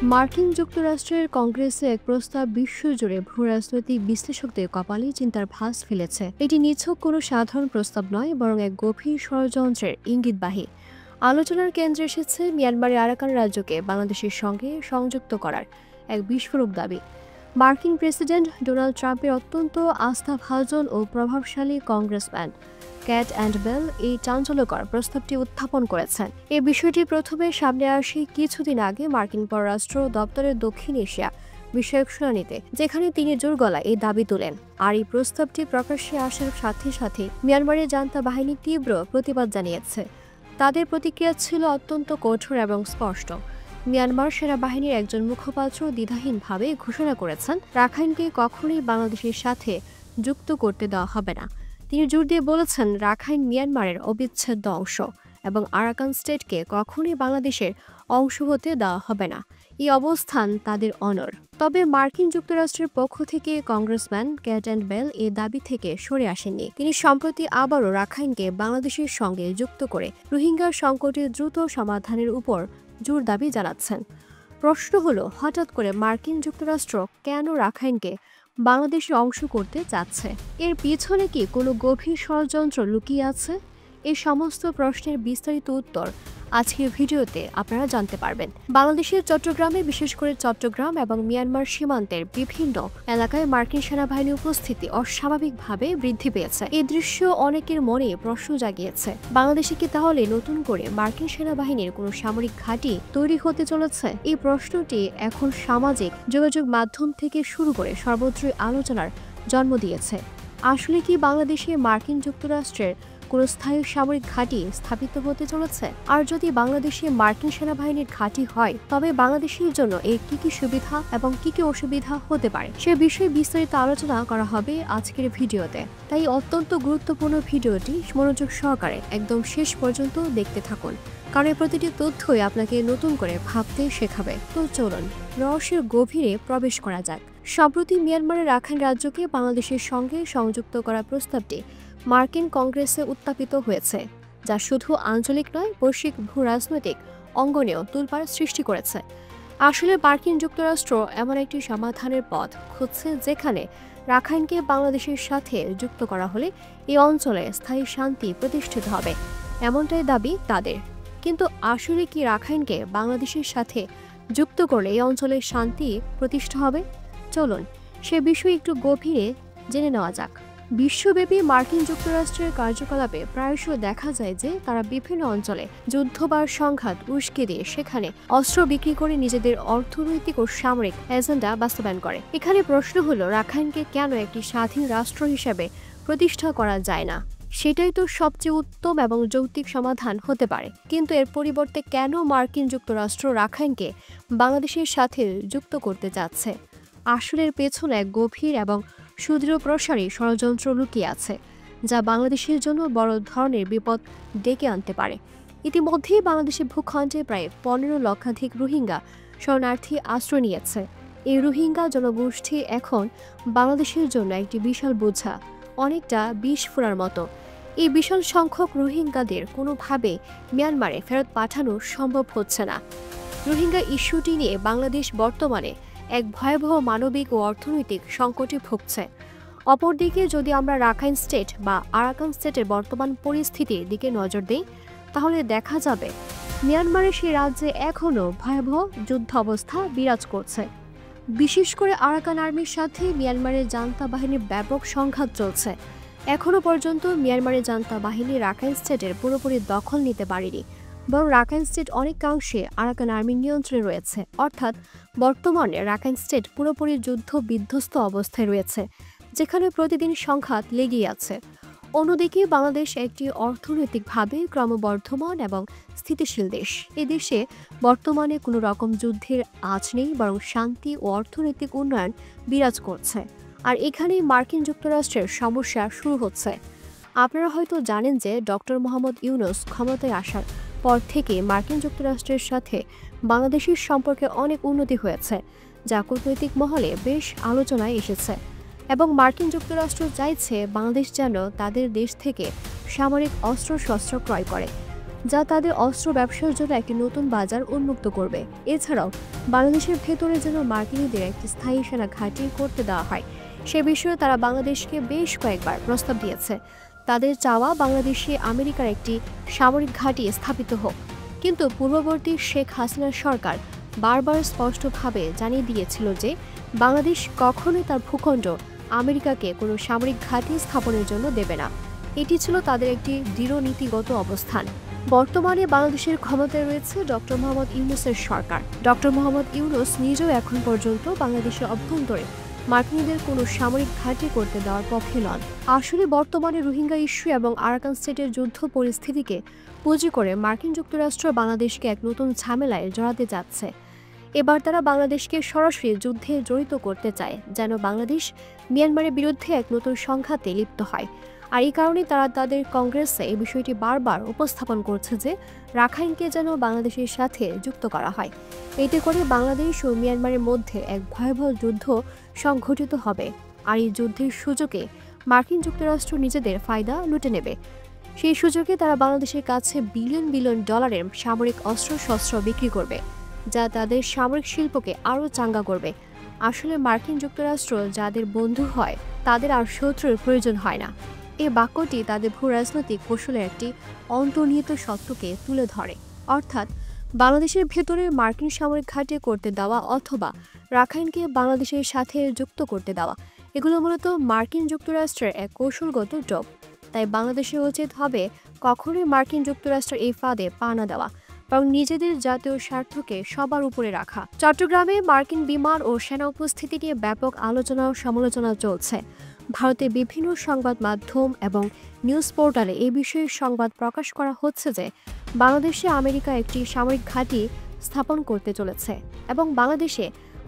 মার্কিন যুক্তরাষ্ট্রের কংগ্রেসে এক প্রস্তাব বিশ্বজুড়ে ভূরাজনৈতিক বিশ্লেষকদের কপালে চিন্তার ভাঁজ ফেলেছে। এটি নিছক কোনো সাধারণ প্রস্তাব নয়, বরং এক গভীর ষড়যন্ত্রের ইঙ্গিতবাহী। আলোচনার কেন্দ্রে এসেছে মিয়ানমারের আরাকান রাজ্যকে বাংলাদেশের সঙ্গে সংযুক্ত করার এক বিস্ফোরক দাবি। মার্কিন প্রেসিডেন্ট ডোনাল্ড ট্রাম্পের অত্যন্ত আস্থাভাজন ও প্রভাবশালী কংগ্রেসম্যান ক্যাট অ্যান্ড বেল এই চাঞ্চল্যকর প্রস্তাবটি উত্থাপন করেছেন। এই বিষয়টি প্রথমে সামনে আসে কিছুদিন আগে মার্কিন পররাষ্ট্র দপ্তরের দক্ষিণ এশিয়া বিষয়ক শুনানিতে, যেখানে তিনি জোর গলায় এই দাবি তোলেন। আর এই প্রস্তাবটি প্রকাশ্যে আসার সাথে সাথে মিয়ানমারের জান্তা বাহিনী তীব্র প্রতিবাদ জানিয়েছে। তাদের প্রতিক্রিয়া ছিল অত্যন্ত কঠোর এবং স্পষ্ট। মিয়ানমার সেনাবাহিনীর একজন মুখপাত্র দ্বিধাহীনভাবে ঘোষণা করেছেন, রাখাইনকে কখনোই বাংলাদেশের সাথে যুক্ত করতে দেওয়া হবে না। তিনি জোর দিয়ে বলেছেন, রাখাইন মিয়ানমারের অবিচ্ছেদ্য অংশ এবং আরাকান স্টেটকে কখনোই বাংলাদেশের অংশ হতে দেওয়া হবে না। এই অবস্থান তাদের অনড়। তবে মার্কিন যুক্তরাষ্ট্রের পক্ষ থেকে কংগ্রেসম্যান ক্যাট অ্যান্ড বেল এই দাবি থেকে সরে আসেননি। তিনি সম্প্রতি আবারও রাখাইনকে বাংলাদেশের সঙ্গে যুক্ত করে রোহিঙ্গা সংকটের দ্রুত সমাধানের উপর জোর দাবি জানাচ্ছেন। প্রশ্ন হলো, হঠাৎ করে মার্কিন যুক্তরাষ্ট্র কেন রাখাইনকে বাংলাদেশের অংশ করতে চাচ্ছে? এর পিছনে কি কোনো গভীর ষড়যন্ত্র লুকিয়ে আছে? এই সমস্ত প্রশ্নের বিস্তারিত উত্তর আজকের ভিডিওতে আপনারা জানতে পারবেন। বাংলাদেশের চট্টগ্রামে, বিশেষ করে চট্টগ্রাম এবং মিয়ানমার সীমান্তের বিভিন্ন এলাকায় মার্কিন সেনাবাহিনীর উপস্থিতি অস্বাভাবিকভাবে বৃদ্ধি পেয়েছে। এই দৃশ্য অনেকের মনে প্রশ্ন জাগিয়েছে, বাংলাদেশে কি তাহলে নতুন করে মার্কিন সেনাবাহিনীর কোনো সামরিক ঘাঁটি তৈরি হতে চলেছে? এই প্রশ্নটি এখন সামাজিক যোগাযোগ মাধ্যম থেকে শুরু করে সর্বত্রই আলোচনার জন্ম দিয়েছে। আসলে কি বাংলাদেশে মার্কিন যুক্তরাষ্ট্রের কোনো স্থায়ী সামরিক ঘাঁটি স্থাপিত হতে চলেছে? আর যদি বাংলাদেশে মার্কিন সেনাবাহিনীর ঘাঁটি হয়, তবে বাংলাদেশের জন্য এর কি কি সুবিধা এবং কি কি অসুবিধা হতে পারে, সে বিষয়ে বিস্তারিত আলোচনা করা হবে আজকের ভিডিওতে। তাই অত্যন্ত গুরুত্বপূর্ণ ভিডিওটি মনোযোগ সহকারে একদম শেষ পর্যন্ত দেখতে থাকুন, কারণ এই প্রতিটি তথ্যই আপনাকে নতুন করে ভাবতে শেখাবে। তো চলুন রহস্যের গভীরে প্রবেশ করা যাক। সম্প্রতি মিয়ানমারের রাখাইন রাজ্যকে বাংলাদেশের সঙ্গে সংযুক্ত করার প্রস্তাবটি মার্কিন কংগ্রেসে উত্থাপিত হয়েছে, যা শুধু আঞ্চলিক নয়, বৈশ্বিক ভূ রাজনৈতিক অঙ্গনেও তোলপাড় সৃষ্টি করেছে। আসলে মার্কিন যুক্তরাষ্ট্র এমন একটি সমাধানের পথ খুঁজছে, যেখানে রাখাইনকে বাংলাদেশের সাথে যুক্ত করা হলে এই অঞ্চলে স্থায়ী শান্তি প্রতিষ্ঠিত হবে, এমনটাই দাবি তাদের। কিন্তু আসলে কি রাখাইনকে বাংলাদেশের সাথে যুক্ত করলে এই অঞ্চলে শান্তি প্রতিষ্ঠা হবে? চলুন সে বিষয়ে একটু গভীরে জেনে নেওয়া যাক। বিশ্বব্যাপী মার্কিন যুক্তরাষ্ট্রের কার্যকলাপে প্রায়শ দেখা যায় যে তারা বিভিন্ন অঞ্চলে যুদ্ধ বা সংঘাত উস্কে দিয়ে সেখানে অস্ত্র বিক্রি করে নিজেদের অর্থনৈতিক ও সামরিক এজেন্ডা বাস্তবায়ন করে। এখানে প্রশ্ন হলো, রাখাইনকে কেন একটি স্বাধীন রাষ্ট্র হিসেবে প্রতিষ্ঠা করা যায় না? সেটাই তো সবচেয়ে উত্তম এবং যৌক্তিক সমাধান হতে পারে। কিন্তু এর পরিবর্তে কেন মার্কিন যুক্তরাষ্ট্র রাখাইনকে বাংলাদেশের সাথে যুক্ত করতে চাচ্ছে? আসলে এর পেছনে এক গভীর এবং সুদৃঢ় প্রসারী ষড়যন্ত্র লুকিয়ে আছে, যা বাংলাদেশের জন্য বড় ধরনের বিপদ ডেকে আনতে পারে। ইতিমধ্যেই বাংলাদেশের ভূখণ্ডে প্রায় 15 লক্ষাধিক রোহিঙ্গা শরণার্থী আশ্রয় নিয়েছে। এই রোহিঙ্গা জনগোষ্ঠী এখন বাংলাদেশের জন্য একটি বিশাল বোঝা, অনেকটা বিষ ফোঁড়ার মতো। এই বিশাল সংখ্যক রোহিঙ্গাদের কোনোভাবে মিয়ানমারে ফেরত পাঠানো সম্ভব হচ্ছে না। রোহিঙ্গা ইস্যুটি নিয়ে বাংলাদেশ বর্তমানে এক ভয়াবহ মানবিক ও অর্থনৈতিক সংকটে ভুগছে। অপরদিকে যদি আমরা রাখাইন স্টেট বা আরাকান স্টেটের বর্তমান পরিস্থিতির দিকে নজর দিই, তাহলে দেখা যাবে মিয়ানমারের সেই রাজ্যে এখনও ভয়াবহ যুদ্ধ অবস্থা বিরাজ করছে। বিশেষ করে আরাকান আর্মির সাথে মিয়ানমারের জান্তা বাহিনীর ব্যাপক সংঘাত চলছে। এখনও পর্যন্ত মিয়ানমারের জান্তা বাহিনী রাখাইন স্টেটের পুরোপুরি দখল নিতে পারেনি, বরং রাখাইন স্টেট অনেকাংশে আরাকান আর্মির নিয়ন্ত্রণে রয়েছে। অর্থাৎ বর্তমানে রাখাইন স্টেট পুরোপুরি যুদ্ধ বিধ্বস্ত অবস্থায় রয়েছে, যেখানে প্রতিদিন সংঘাত লেগেই আছে। অন্যদিকে বাংলাদেশ একটি অর্থনৈতিকভাবে ক্রমবর্ধমান এবং স্থিতিশীল দেশ। এ দেশে বর্তমানে কোনো রকম যুদ্ধের আঁচ নেই, বরং শান্তি ও অর্থনৈতিক উন্নয়ন বিরাজ করছে। আর এখানেই মার্কিন যুক্তরাষ্ট্রের সমস্যা শুরু হচ্ছে। আপনারা হয়তো জানেন যে ডক্টর মোহাম্মদ ইউনূস ক্ষমতায় আসার পর থেকে মার্কিন যুক্তরাষ্ট্রের সাথে বাংলাদেশের সম্পর্কে অনেক উন্নতি হয়েছে, যা কূটনৈতিক মহলে বেশ আলোচনায় এসেছে। এবং মার্কিন যুক্তরাষ্ট্র চাইছে বাংলাদেশ যেন তাদের দেশ থেকে সামরিক অস্ত্রশস্ত্র ক্রয় করে। যা তাদের অস্ত্র ব্যবসার জন্য একটি নতুন বাজার উন্মুক্ত করবে। এছাড়াও বাংলাদেশের ভেতরে যেন মার্কিনীদের একটি স্থায়ী সেনা ঘাঁটি করতে দেওয়া হয়, সে বিষয়ে তারা বাংলাদেশকে বেশ কয়েকবার প্রস্তাব দিয়েছে। তাদের চাওয়া বাংলাদেশে আমেরিকার একটি সামরিক ঘাঁটি স্থাপিত হোক, কিন্তু পূর্ববর্তী শেখ হাসিনার সরকার বারবার স্পষ্টভাবে জানিয়ে দিয়েছিল যে বাংলাদেশ কখনোই তার ভূখণ্ড আমেরিকাকে কোনো সামরিক ঘাঁটি স্থাপনের জন্য দেবে না। এটি ছিল তাদের একটি দৃঢ় নীতিগত অবস্থান। বর্তমানে বাংলাদেশের ক্ষমতায় রয়েছে ডক্টর মোহাম্মদ ইউনূসের সরকার। ডক্টর মোহাম্মদ ইউনূস নিজেও এখন পর্যন্ত বাংলাদেশের অভ্যন্তরে মার্কিনীদের কোনো সামরিক ঘাঁটি করতে দেওয়ার পক্ষে নন। আসলে বর্তমানে রোহিঙ্গা ইস্যু এবং আরাকান স্টেটের যুদ্ধ পরিস্থিতিকে পুঁজি করে মার্কিন যুক্তরাষ্ট্র বাংলাদেশকে এক নতুন ঝামেলায় জড়াতে যাচ্ছে। এবার তারা বাংলাদেশকে সরাসরি যুদ্ধে জড়িত করতে চায়, যেন বাংলাদেশ মিয়ানমারের বিরুদ্ধে এক নতুন সংঘাতে লিপ্ত হয়। আর এই কারণে তারা তাদের কংগ্রেসে এই বিষয়টি বারবার উপস্থাপন করছে যে রাখাইনকে যেন বাংলাদেশের সাথে যুক্ত করা হয়। এতে করে বাংলাদেশ ও মিয়ানমারের মধ্যে এক ভয়াবহ যুদ্ধ সংঘটিত হবে, আর এই যুদ্ধের সুযোগে মার্কিন যুক্তরাষ্ট্র নিজেদের ফায়দা লুটে নেবে। সেই সুযোগে তারা বাংলাদেশের কাছে বিলিয়ন বিলিয়ন ডলারের সামরিক অস্ত্রশস্ত্র বিক্রি করবে, যা তাদের সামরিক শিল্পকে আরও চাঙ্গা করবে। আসলে মার্কিন যুক্তরাষ্ট্র যাদের বন্ধু হয় তাদের আর শত্রুর প্রয়োজন হয় না। এই বাক্যটি তাদের ভূ রাজনৈতিক কৌশলের একটি অন্তর্নিহিত সত্যকে তুলে ধরে, অর্থাৎ বাংলাদেশের ভেতরে মার্কিন সামরিক ঘাঁটি করতে দেওয়া অথবা রাখাইনকে বাংলাদেশের সাথে যুক্ত করতে দেওয়া, এগুলো মূলত মার্কিন যুক্তরাষ্ট্রের এক কৌশলগত জোট। তাই বাংলাদেশের উচিত হবে কখনোই মার্কিন যুক্তরাষ্ট্রের এই ফাঁদে পা না দেওয়া, বরং নিজেদের জাতীয় স্বার্থকে সবার উপরে রাখা। চট্টগ্রামে মার্কিন বিমান ও সেনা উপস্থিতি নিয়ে ব্যাপক আলোচনা ও সমালোচনা চলছে। ভারতের বিভিন্ন সংবাদ মাধ্যম এবং নিউজ পোর্টালে এই বিষয়ে সংবাদ প্রকাশ করা হচ্ছে যে বাংলাদেশে আমেরিকা একটি সামরিক ঘাঁটি স্থাপন করতে চলেছে এবং বাংলাদেশে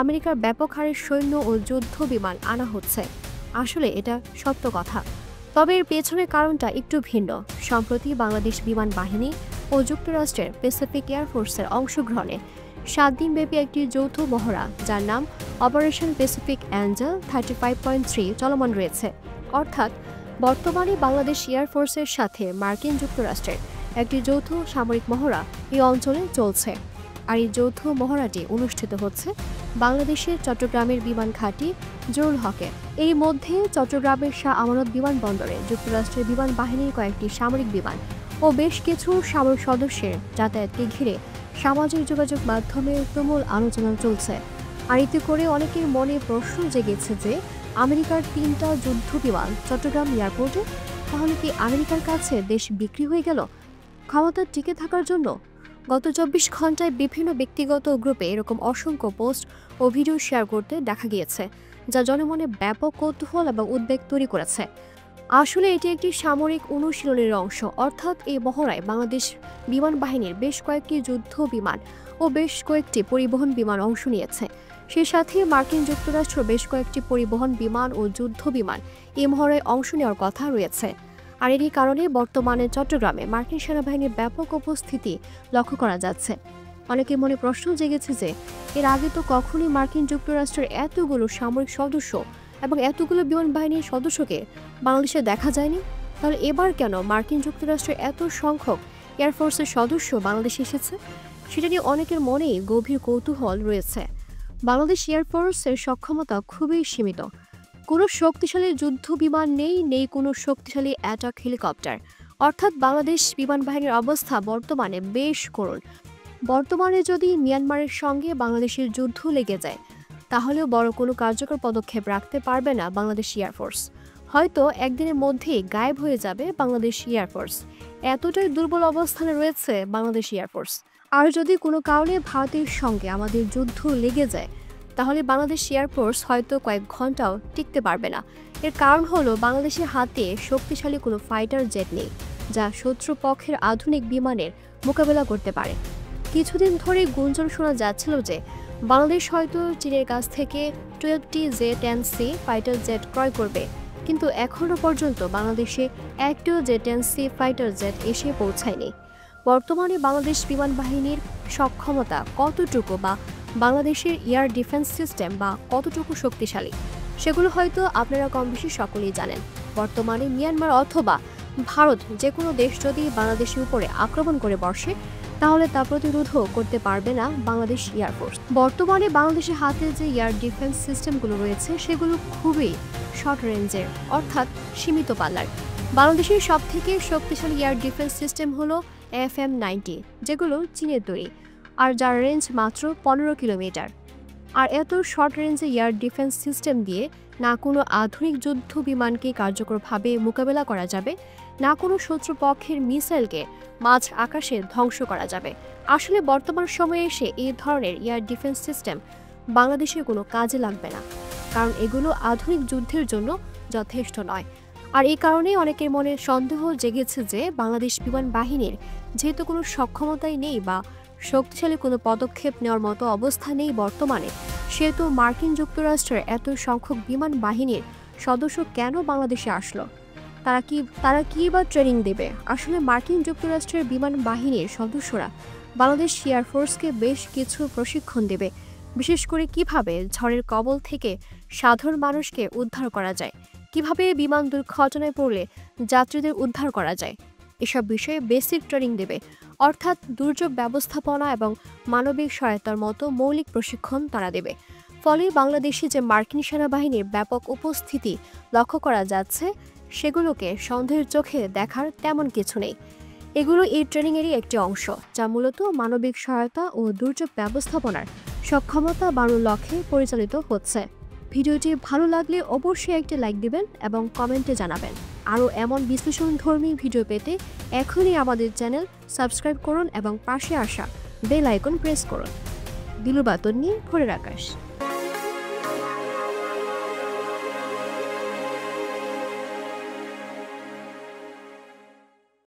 আমেরিকার ব্যাপক হারে সৈন্য ও যুদ্ধ বিমান আনা হচ্ছে। আসলে এটা সত্য কথা, তবে এর পেছনের কারণটা একটু ভিন্ন। সম্প্রতি বাংলাদেশ বিমান বাহিনী ও যুক্তরাষ্ট্রের প্যাসিফিক এয়ারফোর্সের অংশগ্রহণে 7 দিনব্যাপী একটি যৌথ মহড়া, যার নাম অপারেশন প্যাসিফিক অ্যাঞ্জেল 35.3 চলমান রয়েছে। অর্থাৎ বর্তমানে বাংলাদেশ এয়ারফোর্সের সাথে মার্কিন যুক্তরাষ্ট্রের একটি যৌথ সামরিক মহড়া এই অঞ্চলে চলছে। আর এই যৌথ মহড়াটি অনুষ্ঠিত হচ্ছে বাংলাদেশের চট্টগ্রামের বিমান ঘাঁটি জোরুল হকে। এই মধ্যে চট্টগ্রামের শাহ আমানত বিমানবন্দরে যুক্তরাষ্ট্রের বিমান বাহিনীর কয়েকটি সামরিক বিমান ও বেশ কিছু সামরিক সদস্যের যাতায়াতকে ঘিরে সামাজিক যোগাযোগ মাধ্যমে তুমুল আলোচনা চলছে। আর এতে করে অনেকের মনে প্রশ্ন জেগেছে যে আমেরিকার 3টা যুদ্ধ বিমান চট্টগ্রাম এয়ারপোর্টে, তাহলে কি আমেরিকার কাছে দেশ বিক্রি হয়ে গেল ক্ষমতা টিকে থাকার জন্য? গত 24 ঘন্টায় বিভিন্ন ব্যক্তিগত গ্রুপে এরকম অসংখ্য পোস্ট ও ভিডিও শেয়ার করতে দেখা গিয়েছে, যা জনমনে ব্যাপক কৌতূহল এবং উদ্বেগ তৈরি করেছে। আসলে এটি একটি সামরিক অনুশীলনের অংশ, অর্থাৎ এই মহড়ায় বাংলাদেশ বিমান বাহিনীর বেশ কয়েকটি যুদ্ধ বিমান ও বেশ কয়েকটি পরিবহন বিমান অংশ নিয়েছে। সে সাথে মার্কিন যুক্তরাষ্ট্র বেশ কয়েকটি পরিবহন বিমান ও যুদ্ধ বিমান এই মহড়ায় অংশ নেওয়ার কথা রয়েছে। আর এরই কারণে বর্তমানে চট্টগ্রামে মার্কিন সেনাবাহিনীর ব্যাপক উপস্থিতি লক্ষ্য করা যাচ্ছে। অনেকের মনে প্রশ্ন জেগেছে যে এর আগে তো কখনোই মার্কিন যুক্তরাষ্ট্রের এতগুলো সামরিক সদস্য এবং এতগুলো বিমান বাহিনীর সদস্যকে বাংলাদেশে দেখা যায়নি, তাহলে এবার কেন মার্কিন যুক্তরাষ্ট্রের এত সংখ্যক এয়ারফোর্সের সদস্য বাংলাদেশে এসেছে? সেটা নিয়ে অনেকের মনেই গভীর কৌতূহল রয়েছে। বাংলাদেশ এয়ারফোর্সের সক্ষমতা খুবই সীমিত। কোনো শক্তিশালী যুদ্ধ বিমান নেই কোনো শক্তিশালী অ্যাটাক হেলিকপ্টার। অর্থাৎ বাংলাদেশ বিমান বাহিনীর অবস্থা বর্তমানে বেশ করুণ। বর্তমানে যদি মিয়ানমারের সঙ্গে বাংলাদেশের যুদ্ধ লেগে যায়, তাহলেও বড় কোনো কার্যকর পদক্ষেপ রাখতে পারবে না বাংলাদেশ এয়ারফোর্স। হয়তো একদিনের মধ্যেই গায়েব হয়ে যাবে বাংলাদেশ এয়ারফোর্স। এতটাই দুর্বল অবস্থানে রয়েছে বাংলাদেশ এয়ারফোর্স। আর যদি কোনো কারণে ভারতের সঙ্গে আমাদের যুদ্ধ লেগে যায়, তাহলে বাংলাদেশ এয়ারফোর্স হয়তো কয়েক ঘন্টাও টিকতে পারবে না। এর কারণ হলো বাংলাদেশের হাতে শক্তিশালী কোনো ফাইটার জেট নেই, যা শত্রুপক্ষের আধুনিক বিমানের মোকাবেলা করতে পারে। কিছুদিন ধরে গুঞ্জন শোনা যাচ্ছিল যে বাংলাদেশ হয়তো চীনের কাছ থেকে 12টি Z-10C ফাইটার জেট ক্রয় করবে, কিন্তু এখনও পর্যন্ত বাংলাদেশে একটিও Z-10C ফাইটার জেট এসে পৌঁছায়নি। বর্তমানে বাংলাদেশ বিমান বাহিনীর সক্ষমতা কতটুকু বা বাংলাদেশের এয়ার ডিফেন্স সিস্টেম বা কতটুকু শক্তিশালী, সেগুলো হয়তো আপনারা কম বেশি সকলেই জানেন। বর্তমানে মিয়ানমার অথবা ভারত যে কোনো দেশ যদি বাংলাদেশের উপরে আক্রমণ করে বসে তাহলে তা প্রতিরোধও করতে পারবে না বাংলাদেশ এয়ারফোর্স। বর্তমানে বাংলাদেশের হাতে যে এয়ার ডিফেন্স সিস্টেমগুলো রয়েছে সেগুলো খুবই শর্ট রেঞ্জের, অর্থাৎ সীমিত পাল্লার। বাংলাদেশের সবথেকে শক্তিশালী এয়ার ডিফেন্স সিস্টেম হলো FM-90, যেগুলো চীনের তৈরি, আর যার রেঞ্জ মাত্র 15 কিলোমিটার। আর এত শর্ট রেঞ্জে এয়ার ডিফেন্স সিস্টেম দিয়ে না কোনো আধুনিক যুদ্ধ বিমানকে কার্যকরভাবে মোকাবেলা করা যাবে, না কোনো শত্রুপক্ষের মিসাইলকে মাঝ আকাশে ধ্বংস করা যাবে। আসলে বর্তমান সময়ে এসে এই ধরনের এয়ার ডিফেন্স সিস্টেম বাংলাদেশে কোনো কাজে লাগবে না, কারণ এগুলো আধুনিক যুদ্ধের জন্য যথেষ্ট নয়। আর এই কারণেই অনেকের মনে সন্দেহ জেগেছে যে বাংলাদেশ বিমান বাহিনীর যেহেতু কোনো সক্ষমতাই নেই বা শক্তিশালী কোনো পদক্ষেপ নেওয়ার মতো অবস্থা নেই বর্তমানে, সেহেতু মার্কিন যুক্তরাষ্ট্রের এত সংখ্যক বিমান বাহিনীর সদস্য কেন বাংলাদেশে আসলো? তারা কি বা ট্রেনিং দেবে? আসলে মার্কিন যুক্তরাষ্ট্রের বিমান বাহিনীর সদস্যরা বাংলাদেশ এয়ারফোর্সকে বেশ কিছু প্রশিক্ষণ দেবে, বিশেষ করে কিভাবে ঝড়ের কবল থেকে সাধারণ মানুষকে উদ্ধার করা যায়, কিভাবে বিমান দুর্ঘটনায় পড়লে যাত্রীদের উদ্ধার করা যায়, এসব বিষয়ে বেসিক ট্রেনিং দেবে। অর্থাৎ দুর্যোগ ব্যবস্থাপনা এবং মানবিক সহায়তার মতো মৌলিক প্রশিক্ষণ তারা দেবে। ফলে বাংলাদেশে যে মার্কিন সেনাবাহিনীর ব্যাপক উপস্থিতি লক্ষ্য করা যাচ্ছে সেগুলোকে সন্দেহের চোখে দেখার তেমন কিছু নেই। এগুলো এই ট্রেনিংয়েরই একটি অংশ, যা মূলত মানবিক সহায়তা ও দুর্যোগ ব্যবস্থাপনার সক্ষমতা বাড়ানোর লক্ষ্যে পরিচালিত হচ্ছে। ভিডিওটি ভালো লাগলে অবশ্যই একটি লাইক দিবেন এবং কমেন্টে জানাবেন। আরও এমন বিশ্লেষণধর্মী ভিডিও পেতে এখনই আমাদের চ্যানেল সাবস্ক্রাইব করুন এবং পাশে আসা বেল আইকন প্রেস করুন। দিলুর বাতন নিয়ে ভোরের আকাশ।